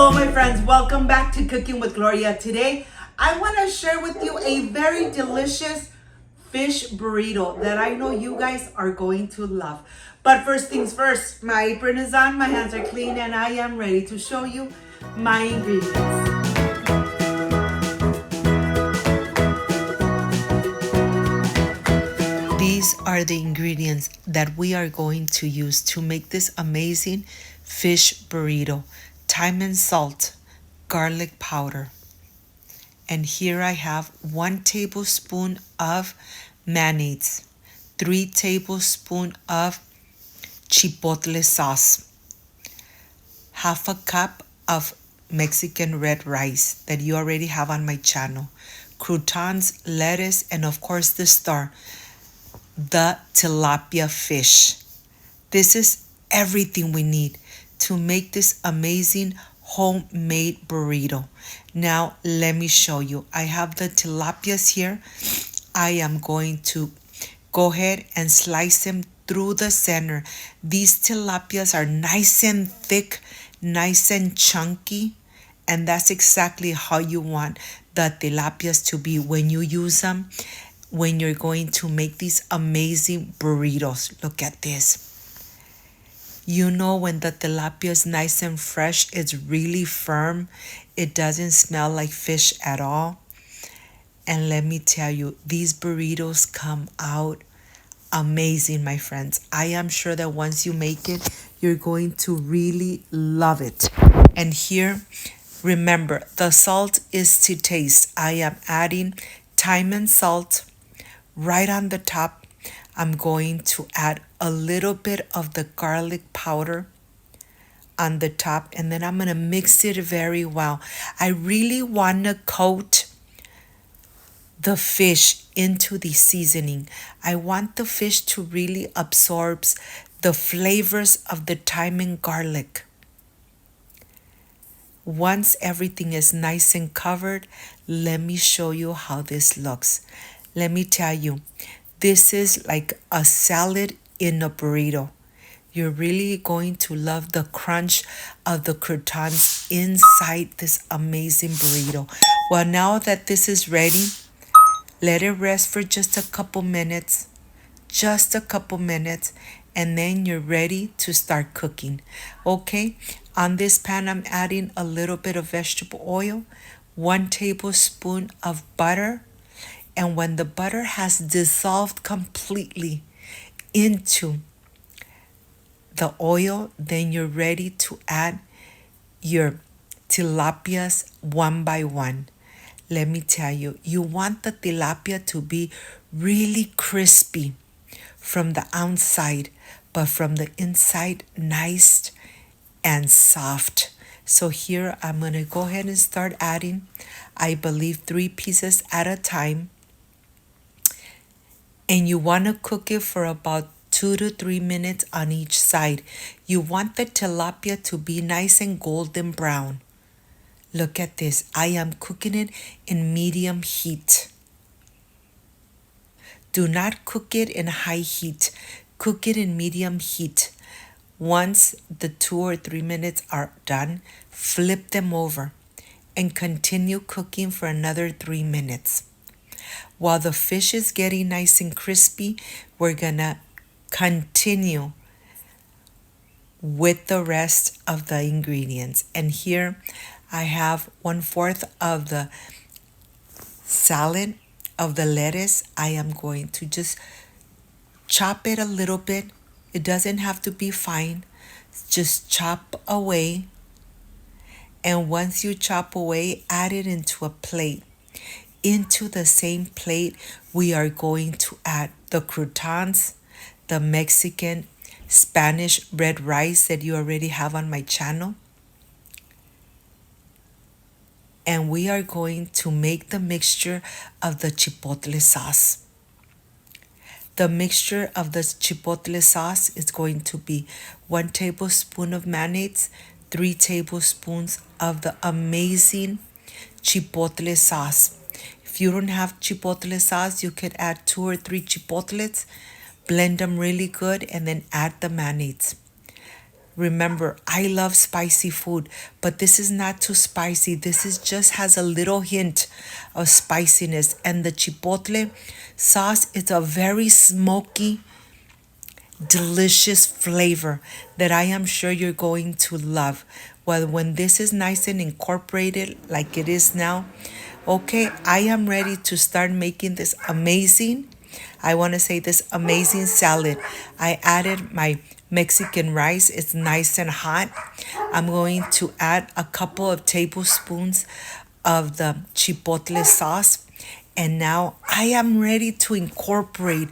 Hello my friends, welcome back to Cooking with Gloria. Today I want to share with you a very delicious fish burrito that I know you guys are going to love. But first things first, my apron is on, my hands are clean, and I am ready to show you my ingredients. These are the ingredients that we are going to use to make this amazing fish burrito. Thyme and salt, garlic powder. And here I have 1 tablespoon of mayonnaise, 3 tablespoons of chipotle sauce, half a cup of Mexican red rice that you already have on my channel, croutons, lettuce, and of course the star, the tilapia fish. This is everything we need to make this amazing homemade burrito. Now let me show you. I have the tilapias here. I am going to go ahead and slice them through the center. These tilapias are nice and thick, nice and chunky, and that's exactly how you want the tilapias to be when you use them, when you're going to make these amazing burritos. Look at this. You know when the tilapia is nice and fresh, it's really firm. It doesn't smell like fish at all. And let me tell you, these burritos come out amazing, my friends. I am sure that once you make it, you're going to really love it. And here, remember, the salt is to taste. I am adding thyme and salt right on the top. I'm going to add a little bit of the garlic powder on the top, and then I'm going to mix it very well. I really want to coat the fish into the seasoning. I want the fish to really absorb the flavors of the thyme and garlic. Once everything is nice and covered, let me show you how this looks. Let me tell you, this is like a salad in a burrito. You're really going to love the crunch of the croutons inside this amazing burrito. Well, now that this is ready, let it rest for just a couple minutes. Just a couple minutes, and then you're ready to start cooking. Okay, on this pan, I'm adding a little bit of vegetable oil, 1 tablespoon of butter. And when the butter has dissolved completely into the oil, then you're ready to add your tilapias one by one. Let me tell you, you want the tilapia to be really crispy from the outside, but from the inside, nice and soft. So here I'm going to go ahead and start adding, I believe, 3 pieces at a time. And you want to cook it for about 2 to 3 minutes on each side. You want the tilapia to be nice and golden brown. Look at this. I am cooking it in medium heat. Do not cook it in high heat. Cook it in medium heat. Once the 2 or 3 minutes are done, flip them over and continue cooking for another 3 minutes. While the fish is getting nice and crispy, we're gonna continue with the rest of the ingredients. And here I have 1/4 of the salad of the lettuce. I am going to just chop it a little bit. It doesn't have to be fine. Just chop away. And once you chop away, add it into a plate. Into the same plate, we are going to add the croutons, the Mexican Spanish red rice that you already have on my channel. And we are going to make the mixture of the chipotle sauce. The mixture of the chipotle sauce is going to be 1 tablespoon of mayonnaise, 3 tablespoons of the amazing chipotle sauce. If you don't have chipotle sauce, you could add 2 or 3 chipotles, blend them really good, and then add the mayonnaise. Remember, I love spicy food, but this is not too spicy. This is just has a little hint of spiciness. And the chipotle sauce, it's a very smoky, delicious flavor that I am sure you're going to love. Well, when this is nice and incorporated like it is now, okay, I am ready to start making this amazing, I want to say this amazing salad. I added my Mexican rice. It's nice and hot. I'm going to add a couple of tablespoons of the chipotle sauce. And now I am ready to incorporate,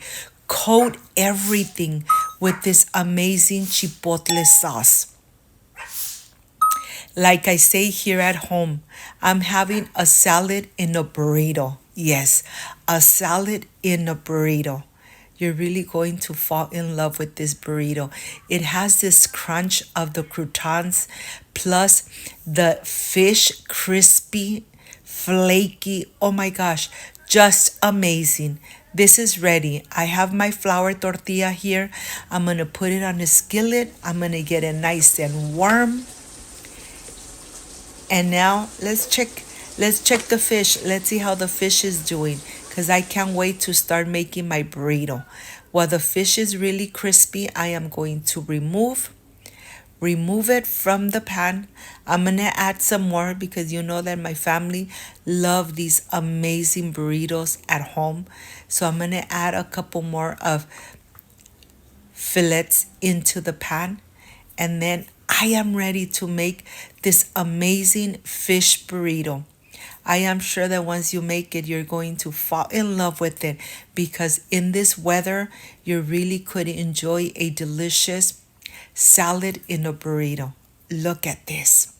coat everything with this amazing chipotle sauce. Like I say here at home, I'm having a salad in a burrito. Yes, a salad in a burrito. You're really going to fall in love with this burrito. It has this crunch of the croutons plus the fish, crispy, flaky. Oh my gosh, just amazing. This is ready. I have my flour tortilla here. I'm going to put it on a skillet. I'm going to get it nice and warm. And now let's check the fish. Let's see how the fish is doing, because I can't wait to start making my burrito. While the fish is really crispy, I am going to remove it from the pan. I'm going to add some more because you know that my family love these amazing burritos at home. So I'm going to add a couple more of fillets into the pan. And then I am ready to make this amazing fish burrito. I am sure that once you make it, you're going to fall in love with it, because in this weather, you really could enjoy a delicious salad in a burrito. Look at this.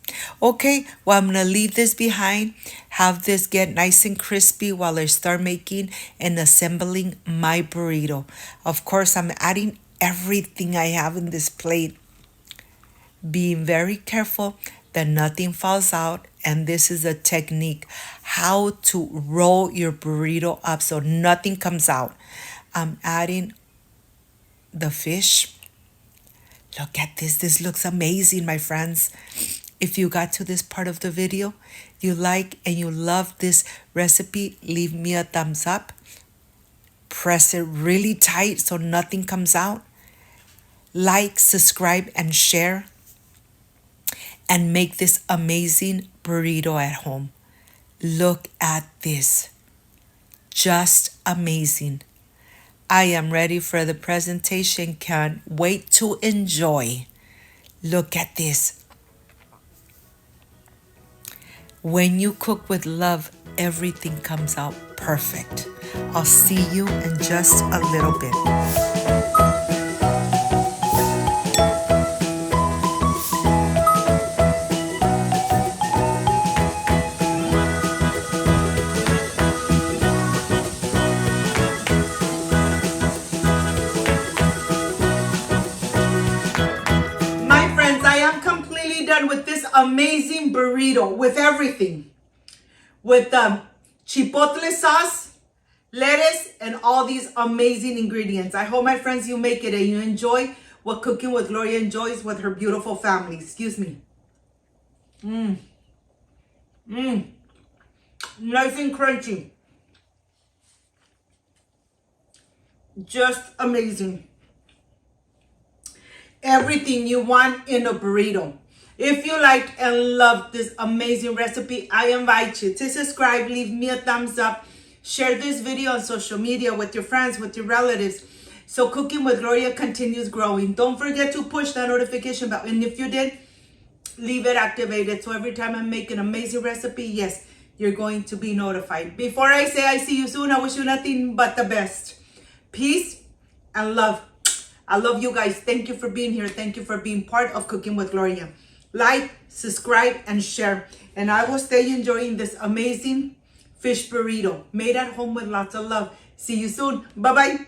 Okay, well, I'm going to leave this behind, have this get nice and crispy while I start making and assembling my burrito. Of course, I'm adding everything I have in this plate, being very careful that nothing falls out. And this is a technique, how to roll your burrito up so nothing comes out. I'm adding the fish. Look at this. This looks amazing, my friends. If you got to this part of the video, you like and you love this recipe, leave me a thumbs up. Press it really tight so nothing comes out. Like, subscribe, and share. And make this amazing burrito at home. Look at this. Just amazing. I am ready for the presentation. Can't wait to enjoy. Look at this. When you cook with love, everything comes out perfect. I'll see you in just a little bit. With this amazing burrito, with everything, with the chipotle sauce, lettuce, and all these amazing ingredients. I hope, my friends, you make it and you enjoy what Cooking with Gloria enjoys with her beautiful family. Excuse me. Nice and crunchy. Just amazing. Everything you want in a burrito. If you liked and loved this amazing recipe, I invite you to subscribe, leave me a thumbs up, share this video on social media with your friends, with your relatives, so Cooking with Gloria continues growing. Don't forget to push that notification bell, and if you did, leave it activated, so every time I make an amazing recipe, yes, you're going to be notified. Before I say I see you soon, I wish you nothing but the best. Peace and love. I love you guys. Thank you for being here. Thank you for being part of Cooking with Gloria. Like, subscribe, and share. And I will stay enjoying this amazing fish burrito made at home with lots of love. See you soon. Bye-bye.